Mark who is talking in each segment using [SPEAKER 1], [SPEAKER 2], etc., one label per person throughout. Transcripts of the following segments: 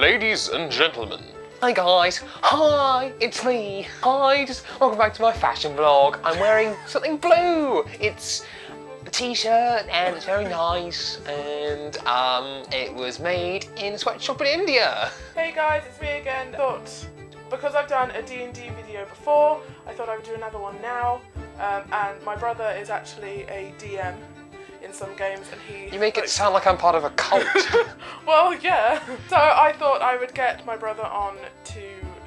[SPEAKER 1] Ladies and gentlemen. Hi guys, hi, it's me. Hi, welcome back to my fashion vlog. I'm wearing something blue. It's a t-shirt and it's very nice and it was made in a sweatshop in India.
[SPEAKER 2] Hey guys, it's me again. Because I've done a D&D video before, I thought I would do another one now. And my brother is actually a DM in some games, and he...
[SPEAKER 1] You make it sound like I'm part of a cult.
[SPEAKER 2] Well, yeah. So I thought I would get my brother on to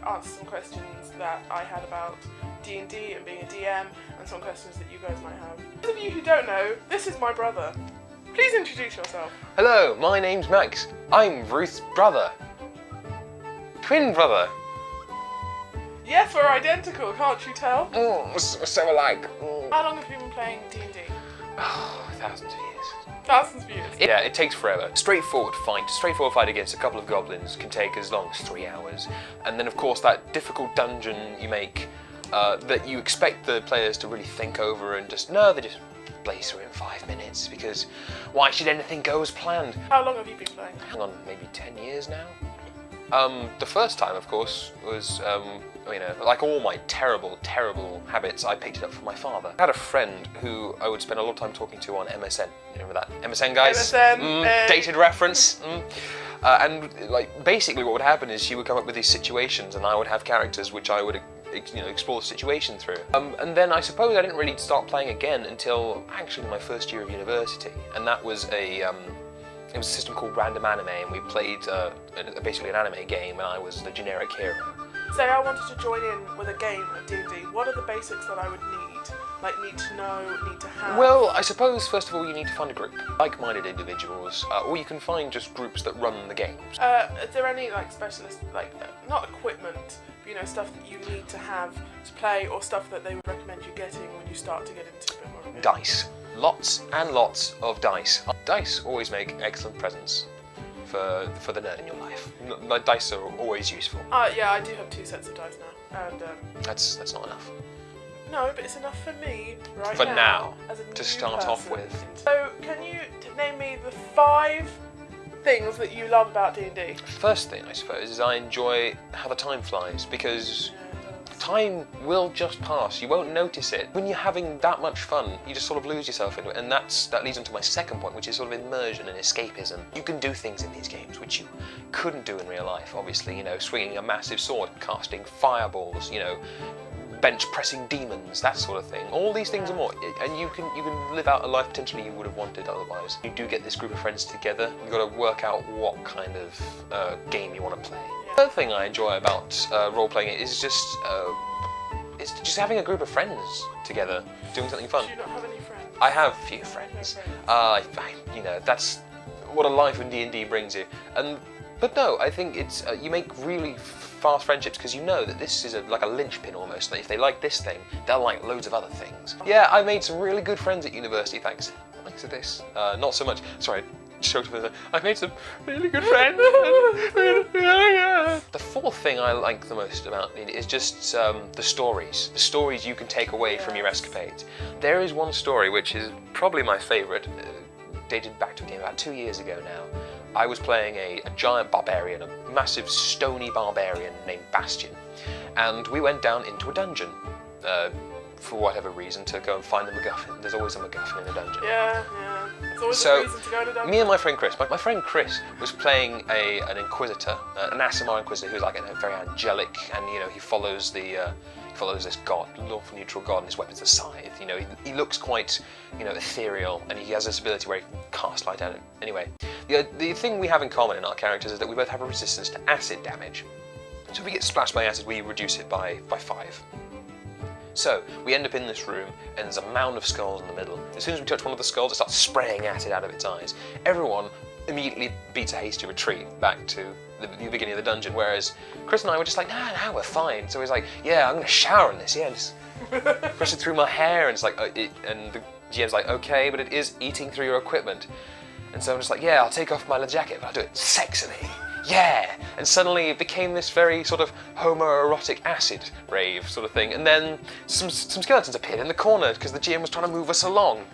[SPEAKER 2] answer some questions that I had about D&D and being a DM, and some questions that you guys might have. For those of you who don't know, this is my brother. Please introduce yourself.
[SPEAKER 1] Hello, my name's Max. I'm Ruth's brother. Twin brother.
[SPEAKER 2] Yes, we're identical, can't you tell?
[SPEAKER 1] So alike.
[SPEAKER 2] How long have you been playing D&D?
[SPEAKER 1] Oh, thousands of years.
[SPEAKER 2] Thousands of years.
[SPEAKER 1] Yeah, it takes forever. Straightforward fight against a couple of goblins can take as long as 3 hours. And then of course that difficult dungeon you make that you expect the players to really think over and they just blaze through in 5 minutes, because why should anything go as planned?
[SPEAKER 2] How long have you been playing?
[SPEAKER 1] Hang on, maybe 10 years now? The first time, of course, was, like all my terrible, terrible habits, I picked it up from my father. I had a friend who I would spend a lot of time talking to on MSN. You remember that? MSN, guys?
[SPEAKER 2] MSN.
[SPEAKER 1] Dated reference. And, like, basically what would happen is she would come up with these situations and I would have characters which I would, explore the situation through. And then I suppose I didn't really start playing again until actually my first year of university. And that was it was a system called Random Anime, and we played basically an anime game, and I was the generic hero.
[SPEAKER 2] Say I wanted to join in with a game of D&D, what are the basics that I would need? Like, need to know, need to have?
[SPEAKER 1] Well, I suppose, first of all, you need to find a group. Like-minded individuals, or you can find just groups that run the games.
[SPEAKER 2] Is there any, like, specialist, like, not equipment, but, stuff that you need to have to play, or stuff that they would recommend you getting when you start to get into a bit more of it?
[SPEAKER 1] Dice. Lots and lots of dice. Dice always make excellent presents for the nerd in your life. Dice are always useful.
[SPEAKER 2] Yeah, I do have 2 sets of dice now, and
[SPEAKER 1] that's not enough.
[SPEAKER 2] No, but it's enough for me right
[SPEAKER 1] for
[SPEAKER 2] now
[SPEAKER 1] as a
[SPEAKER 2] new
[SPEAKER 1] to start
[SPEAKER 2] person.
[SPEAKER 1] off with.
[SPEAKER 2] So, can you name me the 5 things that you love about D&D?
[SPEAKER 1] First thing, I suppose, is I enjoy how the time flies, because time will just pass. You won't notice it. When you're having that much fun, you just sort of lose yourself into it, and that leads on to my second point, which is sort of immersion and escapism. You can do things in these games which you couldn't do in real life, obviously, swinging a massive sword, casting fireballs, bench pressing demons, that sort of thing. All these things and more, and you can live out a life potentially you would have wanted otherwise. You do get this group of friends together. You've got to work out what kind of game you want to play. The other thing I enjoy about role-playing is just having a group of friends together, doing something fun.
[SPEAKER 2] Do you not have any friends?
[SPEAKER 1] I have a few friends. That's what a life in D&D brings you. But no, I think it's you make really fast friendships because you know that this is like a linchpin almost. That if they like this thing, they'll like loads of other things. Yeah, I made some really good friends at university thanks to this. Not so much. Sorry. I've made some really good friends. The fourth thing I like the most about it is just the stories. The stories you can take away from your escapades. There is one story which is probably my favourite, dated back to a game about 2 years ago now. I was playing a giant barbarian, a massive stony barbarian named Bastion, and we went down into a dungeon. For whatever reason, to go and find the MacGuffin. There's always a MacGuffin in a dungeon.
[SPEAKER 2] Yeah. There's always a reason to go in a dungeon.
[SPEAKER 1] Me and my friend Chris, my friend Chris was playing an Inquisitor, an Asimar Inquisitor who's like very angelic, and he follows this god, lawful neutral god, and his weapon's a scythe. He looks quite, ethereal, and he has this ability where he can cast light at it. Anyway, the thing we have in common in our characters is that we both have a resistance to acid damage. So if we get splashed by acid, we reduce it by 5. So, we end up in this room, and there's a mound of skulls in the middle. As soon as we touch one of the skulls, it starts spraying acid out of its eyes. Everyone immediately beats a hasty retreat back to the beginning of the dungeon, whereas Chris and I were just like, no, we're fine. So he's like, yeah, I'm going to shower in this, just brush it through my hair, and it's like, and the GM's like, okay, but it is eating through your equipment. And so I'm just like, yeah, I'll take off my leather jacket, but I'll do it sexily. yeah, and suddenly it became this very sort of homoerotic acid rave sort of thing, and then some skeletons appeared in the corner because the GM was trying to move us along,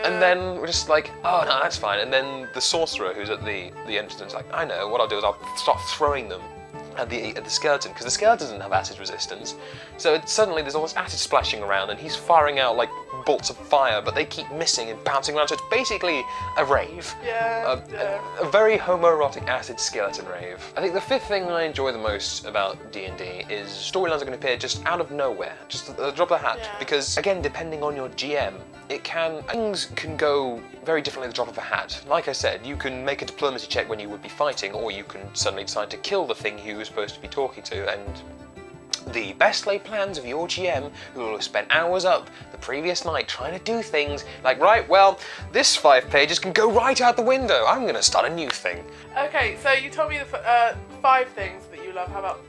[SPEAKER 1] and then we're just like, oh no, that's fine, and then the sorcerer who's at the entrance is like, I know, what I'll do is I'll start throwing them at the skeleton, because the skeleton doesn't have acid resistance, so suddenly there's all this acid splashing around, and he's firing out like bolts of fire, but they keep missing and bouncing around, so it's basically a rave. A very homoerotic acid skeleton rave. I think the fifth thing I enjoy the most about D&D is storylines are going to appear just out of nowhere, just at the drop of a hat, because again, depending on your GM, things can go very differently at the drop of a hat. Like I said, you can make a diplomacy check when you would be fighting, or you can suddenly decide to kill the thing you were supposed to be talking to, and the best laid plans of your GM, who will have spent hours up the previous night trying to do things, like, right, well, this 5 pages can go right out the window, I'm going to start a new thing.
[SPEAKER 2] Okay, so you told me the 5 things that you love. How about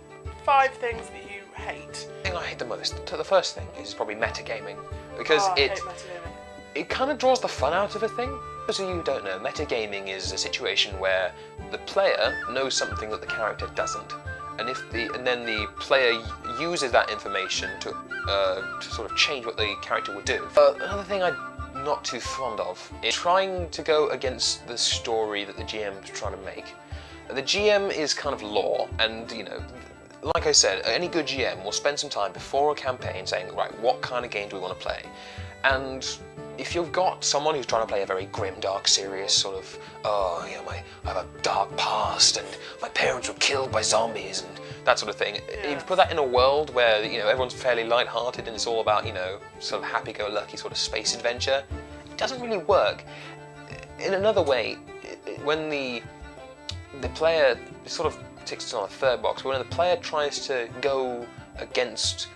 [SPEAKER 2] 5 things that you hate?
[SPEAKER 1] The thing I hate the most, the first thing, is probably metagaming, because
[SPEAKER 2] I hate metagaming.
[SPEAKER 1] It kind of draws the fun out of a thing. For those of you who don't know, metagaming is a situation where the player knows something that the character doesn't, and then the player uses that information to sort of change what the character would do. Another thing I'm not too fond of is trying to go against the story that the GM is trying to make. The GM is kind of law, and you know, like I said, any good GM will spend some time before a campaign saying, right, what kind of game do we want to play? And if you've got someone who's trying to play a very grim, dark, serious sort of, oh, you know, I have a dark past and my parents were killed by zombies and that sort of thing. If you put that in a world where, you know, everyone's fairly light-hearted and it's all about, you know, sort of happy-go-lucky sort of space adventure, it doesn't really work. In another way, when the player sort of ticks on the third box, when the player tries to go against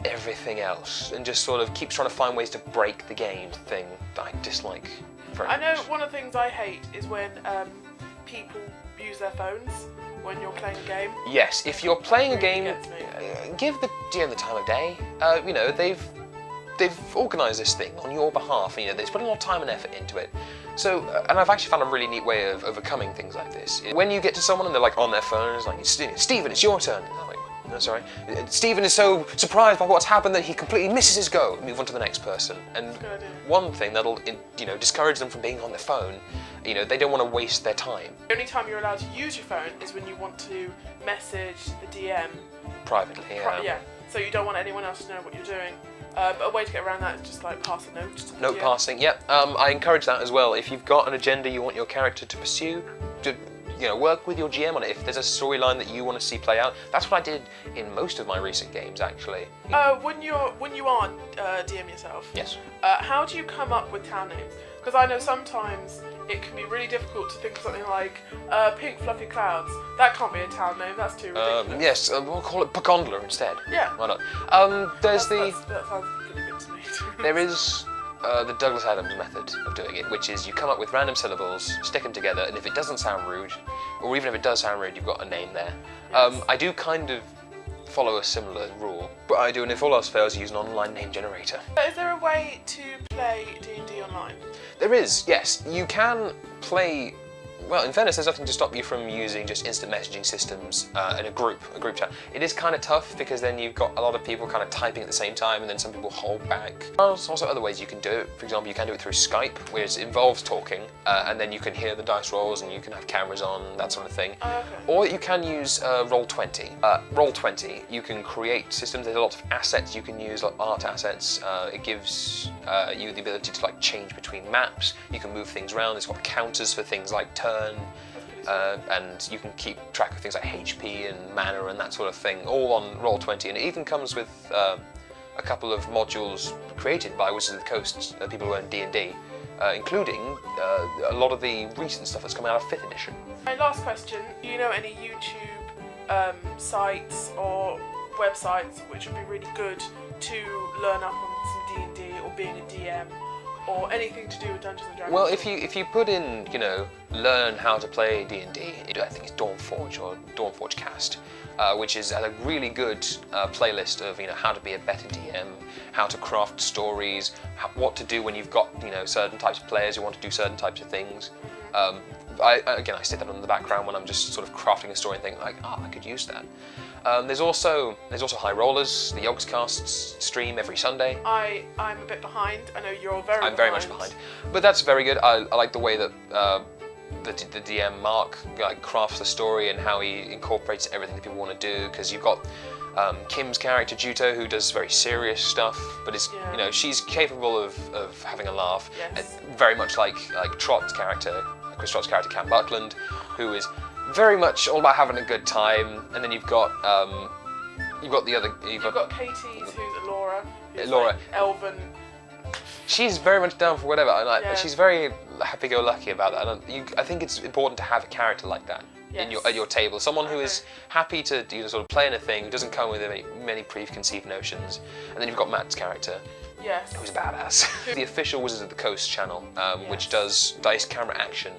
[SPEAKER 1] everything else and just sort of keeps trying to find ways to break the game thing that I dislike very much.
[SPEAKER 2] I know one of the things I hate is when people use their phones when you're playing a game.
[SPEAKER 1] Yes, if you're playing a game,
[SPEAKER 2] Give
[SPEAKER 1] the GM the time of day. You know, they've organised this thing on your behalf, and you know, they've put a lot of time and effort into it. So, and I've actually found a really neat way of overcoming things like this. When you get to someone and they're like on their phone, it's like, Stephen, it's your turn. And I'm like, no, sorry. Stephen is so surprised by what's happened that he completely misses his go. Move on to the next person. And one thing that'll, you know, discourage them from being on their phone, you know, they don't want to waste their time.
[SPEAKER 2] The only time you're allowed to use your phone is when you want to message the DM
[SPEAKER 1] privately.
[SPEAKER 2] Yeah. So you don't want anyone else to know what you're doing. But a way to get around that is just like pass a note.
[SPEAKER 1] Note passing, yep. I encourage that as well. If you've got an agenda you want your character to pursue, you know, work with your GM on it. If there's a storyline that you want to see play out, that's what I did in most of my recent games, actually.
[SPEAKER 2] When you are DM yourself,
[SPEAKER 1] yes.
[SPEAKER 2] How do you come up with town names? Because I know sometimes it can be really difficult to think of something like pink fluffy clouds. That can't be a town name. That's too ridiculous.
[SPEAKER 1] Yes, we'll call it Pagondla instead.
[SPEAKER 2] Yeah.
[SPEAKER 1] Why not?
[SPEAKER 2] That sounds pretty good to me.
[SPEAKER 1] There is the Douglas Adams method of doing it, which is you come up with random syllables, stick them together, and if it doesn't sound rude, or even if it does sound rude, you've got a name there. Yes. I do kind of follow a similar rule, but I do, and if all else fails, use an online name generator.
[SPEAKER 2] Is there a way to play D&D online?
[SPEAKER 1] There is, yes. You can play. Well, in fairness, there's nothing to stop you from using just instant messaging systems in a group chat. It is kind of tough because then you've got a lot of people kind of typing at the same time, and then some people hold back. There's also other ways you can do it. For example, you can do it through Skype, which involves talking, and then you can hear the dice rolls, and you can have cameras on, that sort of thing.
[SPEAKER 2] Okay.
[SPEAKER 1] Or you can use Roll20. Roll20, you can create systems. There's a lot of assets you can use, like art assets. It gives you the ability to like change between maps. You can move things around. It's got counters for things like turn. And you can keep track of things like HP and mana and that sort of thing, all on Roll20, and it even comes with a couple of modules created by Wizards of the Coast, people who own D&D, including a lot of the recent stuff that's coming out of 5th edition.
[SPEAKER 2] My last question, do you know any YouTube sites or websites which would be really good to learn up on some D&D or being a DM? Or anything to do with Dungeons and Dragons?
[SPEAKER 1] Well, if you put in, you know, learn how to play D&D, I think it's Dawnforge or Dawnforge Cast, which is a really good playlist of, you know, how to be a better DM, how to craft stories, what to do when you've got, you know, certain types of players who want to do certain types of things. I stick that on in the background when I'm just sort of crafting a story and think like, I could use that. There's also High Rollers, the Yogscast stream every Sunday.
[SPEAKER 2] I'm a bit behind. I know you're very.
[SPEAKER 1] I'm very much behind, but that's very good. I like the way that the DM Mark like crafts the story and how he incorporates everything that people want to do. Because you've got Kim's character Juto, who does very serious stuff, but is she's capable of having a laugh.
[SPEAKER 2] Yes.
[SPEAKER 1] Very much like Trot's character, Chris Trot's character Cam Buckland, who is very much all about having a good time. And then you've got
[SPEAKER 2] Katie, who's Laura. Who's
[SPEAKER 1] Laura.
[SPEAKER 2] Like Elven.
[SPEAKER 1] She's very much down for whatever, and she's very happy-go-lucky about that. I think it's important to have a character like that at your table. Someone who is happy to sort of play in a thing, who doesn't come with many preconceived notions. And then you've got Matt's character, who's a badass. The official Wizards of the Coast channel, which does Dice Camera Action,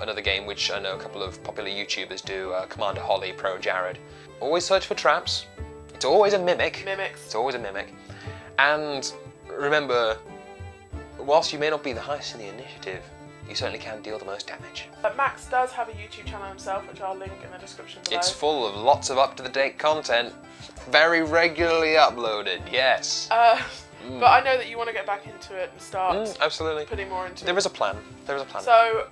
[SPEAKER 1] another game which I know a couple of popular YouTubers do, Commander Holly, Pro Jared. Always search for traps. It's always a mimic. It's always a mimic. And remember, whilst you may not be the highest in the initiative, you certainly can deal the most damage.
[SPEAKER 2] Max does have a YouTube channel himself, which I'll link in the description below.
[SPEAKER 1] It's full of lots of up-to-the-date content, very regularly uploaded, yes.
[SPEAKER 2] But I know that you want to get back into it and start
[SPEAKER 1] absolutely
[SPEAKER 2] putting more into it.
[SPEAKER 1] There is a plan.
[SPEAKER 2] So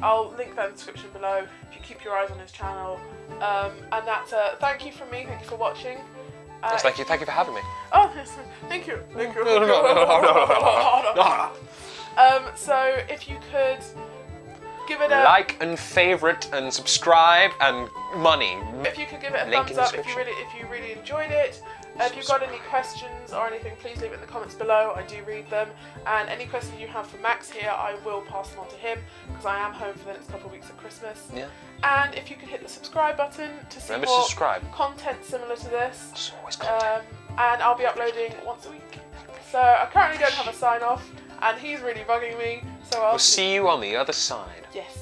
[SPEAKER 2] I'll link that in the description below if you keep your eyes on his channel. And that's thank you from me, thank you for watching.
[SPEAKER 1] Yes, thank you for having me.
[SPEAKER 2] Oh, yes, thank you. So if you could give it a
[SPEAKER 1] like and favourite and subscribe and money.
[SPEAKER 2] If you could give it a thumbs up if you really enjoyed it. If you've got any questions or anything, please leave it in the comments below. I do read them. And any questions you have for Max here, I will pass them on to him because I am home for the next couple of weeks at Christmas.
[SPEAKER 1] Yeah.
[SPEAKER 2] And if you could hit the subscribe button to see
[SPEAKER 1] Remember to subscribe.
[SPEAKER 2] Content similar to this.
[SPEAKER 1] There's always content.
[SPEAKER 2] And I'll be uploading once a week. So I currently don't have a sign off, and he's really bugging me. So
[SPEAKER 1] we'll see you on the other side.
[SPEAKER 2] Yes.